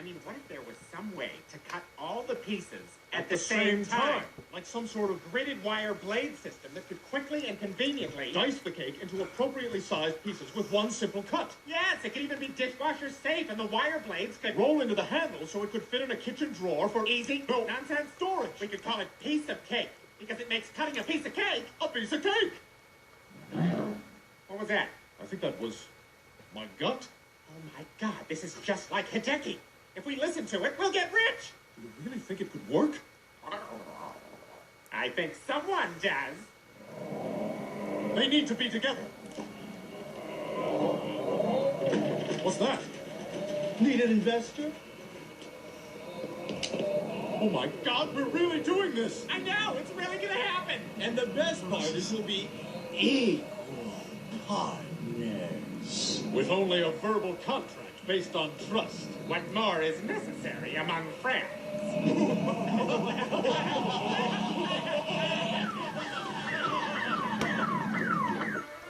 I mean, what if there was some way to cut all the pieces at the same time? Like some sort of Gridded wire blade system that could quickly and conveniently dice the cake into appropriately sized pieces with one simple cut. Yes, it could even be dishwasher safe, and the wire blades could Roll into the handle so it could fit in a kitchen drawer for easy, no nonsense storage. We could call it piece of cake because it makes cutting a piece of cake. A piece of cake. What was that? I think that was my gut. Oh my God, this is just like Hideki. If we listen to it, we'll get rich. Do you really think it could work? I think someone does. They need to be together. What's that? Need an investor? Oh my God, we're really doing this! I know, it's really gonna happen. And the best part is we'll be equal partners. With only a verbal contract based on trust. What more is necessary among friends?